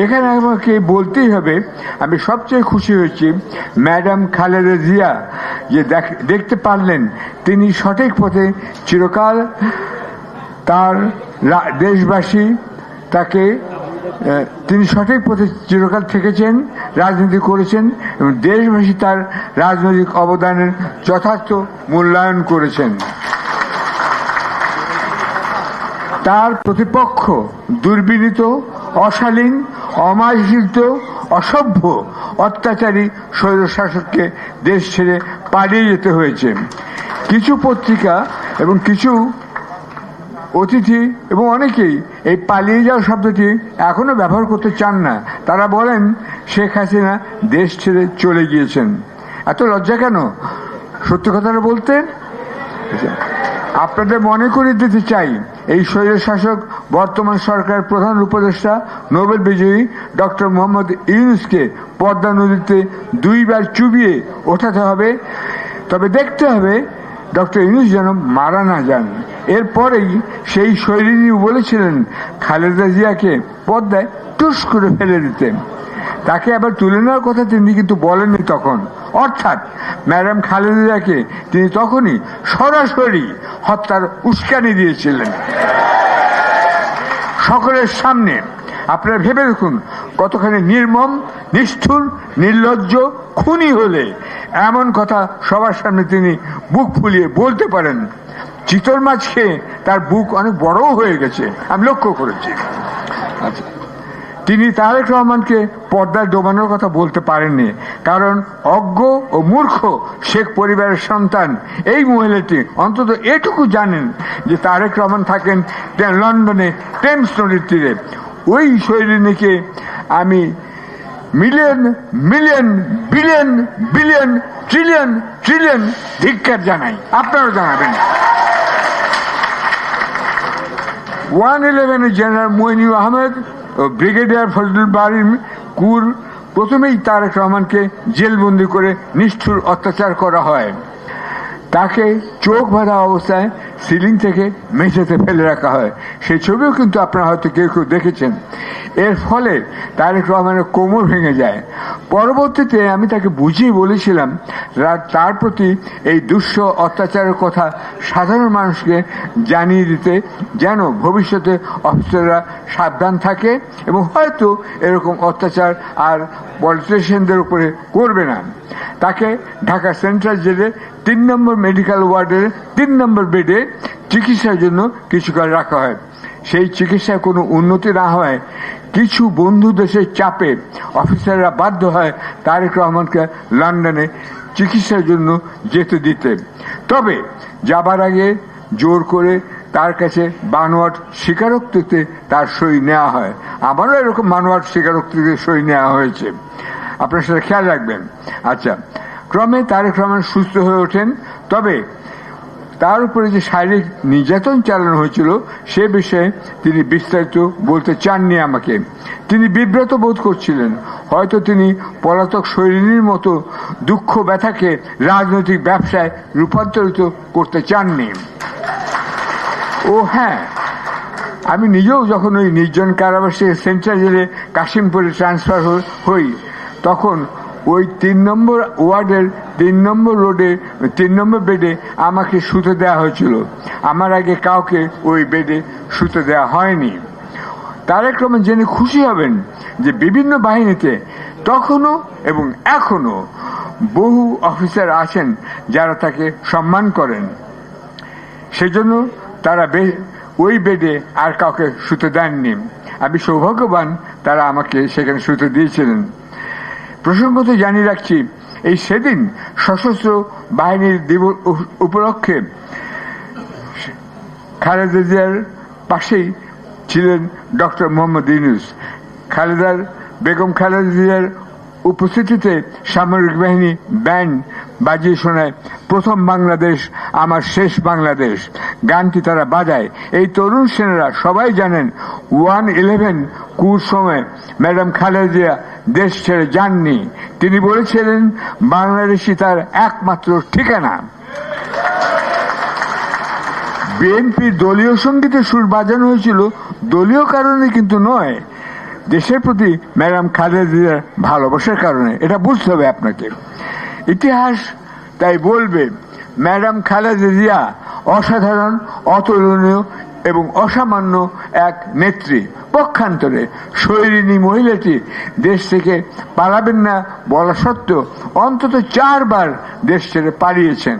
এখানে আমাকে বলতেই হবে, আমি সবচেয়ে খুশি হয়েছি ম্যাডাম খালেদা জিয়া যে দেখতে পারলেন তিনি সঠিক পথে চিরকাল তার দেশবাসী তাকে তিনি সঠিক পথে চিরকাল থেকেছেন, রাজনীতি করেছেন এবং দেশবাসী তার রাজনৈতিক অবদানের যথার্থ মূল্যায়ন করেছেন। তার প্রতিপক্ষ দুর্বিনীত, অশালীন, অমার্জিত, অসভ্য, অত্যাচারী স্বৈরশাসককে দেশ ছেড়ে পালিয়ে যেতে হয়েছে। কিছু পত্রিকা এবং কিছু অতিথি এবং অনেকেই এই পালিয়ে যাওয়া শব্দটি এখনো ব্যবহার করতে চান না। তারা বলেন শেখ হাসিনা দেশ ছেড়ে চলে গিয়েছেন। এত লজ্জা কেন সত্য কথাটা বলতে? আপনাদের মনে করিয়ে দিতে চাই, এই স্বৈরশাসক বর্তমান সরকারের প্রধান উপদেষ্টা নোবেল বিজয়ী ডক্টর মোহাম্মদ ইউনূসকে পদ্মা নদীতে 2 বার চুবিয়ে ওঠাতে হবে। তবে দেখতে হবে ডক্টর ইউনূস যেন মারা না যান। এরপরেই সেই শৈলিনী বলেছিলেন খালেদা জিয়াকে পদ্মায় টুস করে ফেলে দিতে। তাকে আবার তুলে নেওয়ার কথা তিনি কিন্তু বলেননি তখন। অর্থাৎ ম্যাডাম খালেদা জিয়াকে তিনি তখনই সরাসরি হত্যার উস্কানি দিয়েছিলেন সকলের সামনে। আপনারা ভেবে দেখুন কতখানি নির্মম, নিষ্ঠুর, নির্লজ্জ, খুনি হলে এমন কথা সবার সামনে তিনি বুক ফুলিয়ে বলতে পারেন। চিতল মাছ খেয়ে তার বুক অনেক বড়ও হয়ে গেছে, আমি লক্ষ্য করেছি। আচ্ছা, তিনি তারেক রহমানকে পর্দায় ডোবানোর কথা বলতে পারেননি, কারণ অজ্ঞ ও মূর্খ শেখ পরিবারের সন্তান এই মহিলাটি অন্তত এটুকু জানেন যে তারেক রহমান থাকেন লন্ডনে টেমস নদীর তীরে। ওই শৈলিনীকে আমি million million billion billion trillion trillion ধিক্কার জানাই। আপনারা জানাবেন। 111 জেনারেল মইনুল আহমেদ ও ব্রিগেডিয়ার ফজলুল বারীর কুর প্রথমেই তারেক রহমানকে জেলবন্দি করে নিষ্ঠুর অত্যাচার করা হয়। তাকে চোখ বাঁধা অবস্থায় সিলিং থেকে মেঝেতে ফেলে রাখা হয়। সেই ছবিও কিন্তু আপনারা হয়তো কেউ কেউ দেখেছেন। এর ফলে তারেক রহমানের কোমর ভেঙে যায়। পরবর্তীতে আমি তাকে বুঝিয়ে বলেছিলাম তার প্রতি এই দুঃস্ব অত্যাচারের কথা সাধারণ মানুষকে জানিয়ে দিতে, যেন ভবিষ্যতে অফিসাররা সাবধান থাকে এবং হয়তো এরকম অত্যাচার আর পলিটিশিয়ানদের উপরে করবে না। তাকে ঢাকা সেন্ট্রাল জেলে 3 নম্বর মেডিকেল ওয়ার্ডের 3 নম্বর বেডে চিকিৎসার জন্য কিছুকাল রাখা হয়। সেই চিকিৎসায় কোনো উন্নতি না হয় কিছু বন্ধু দেশের চাপে অফিসাররা বাধ্য হয় তারেক রহমানকে লন্ডনে চিকিৎসার জন্য যেতে দিতে। তবে যাবার আগে জোর করে তার কাছে বানোয়াট স্বীকারোক্তিতে তার সই নেওয়া হয়। আমারও এরকম বানোয়াট স্বীকারোক্তিতে সই নেওয়া হয়েছে, আপনার সেটা খেয়াল রাখবেন। আচ্ছা, ক্রমে তারেক রহমান সুস্থ হয়ে ওঠেন। তবে তার উপরে যে শারীরিক নির্যাতন চালানো হয়েছিল সে বিষয়ে তিনি বিস্তারিত বলতে চাননি আমাকে। তিনি বিব্রত বোধ করছিলেন। হয়তো তিনি পলাতক শৈলিনীর মতো দুঃখ ব্যথাকে রাজনৈতিক ব্যবসায় রূপান্তরিত করতে চাননি। ও হ্যাঁ, আমি নিজেও যখন ওই নির্জন কারাবাসে সেন্ট্রাল জেলে কাশিমপুরে ট্রান্সফার হই, তখন ওই 3 নম্বর ওয়ার্ডের 3 নম্বর রোডে 3 নম্বর বেডে আমাকে শুতে দেওয়া হয়েছিল। আমার আগে কাউকে ওই বেডে শুতে দেওয়া হয়নি। তারেক রহমান জেনে খুশি হবেন যে বিভিন্ন বাহিনীতে তখনও এবং এখনো বহু অফিসার আছেন যারা তাকে সম্মান করেন। সেজন্য তারা ওই বেডে আর কাউকে শুতে দেননি। আমি সৌভাগ্যবান তারা আমাকে সেখানে শুতে দিয়েছিলেন। প্রসঙ্গত জানিয়ে রাখছি, এই সেদিন সশস্ত্র বাহিনীর দিবস উপলক্ষে খালেদা জিয়ার পাশেই ছিলেন ডক্টর মোহাম্মদ ইউনূস। বেগম খালেদা জিয়ার উপস্থিতিতে সামরিক বাহিনী ব্যান্ড বাজিয়ে শোনায় প্রথম বাংলাদেশ আমার শেষ বাংলাদেশ গানটি তারা বাজায়। এই তরুণ সেনারা সবাই জানেন 111 কুর সময় ম্যাডাম খালেদা জিয়া দেশ ছেড়ে যাননি। তিনি বলেছিলেন বাংলাদেশই তার একমাত্র ঠিকানা। বিএনপির দলীয় সঙ্গীতে সুর বাজানো হয়েছিল দলীয় কারণে কিন্তু নয়, দেশের প্রতি ম্যাডাম খালেদা জিয়ার ভালোবাসার কারণে, এটা বুঝতে হবে আপনাকে। ইতিহাস তাই বলবে ম্যাডাম খালেদা জিয়া অসাধারণ, অতুলনীয় এবং অসামান্য এক নেত্রী। পক্ষান্তরে শৈরিনী মহিলাটি দেশ থেকে পালাবেন না বলা সত্ত্বেও অন্তত 4 বার দেশ ছেড়ে পালিয়েছেন।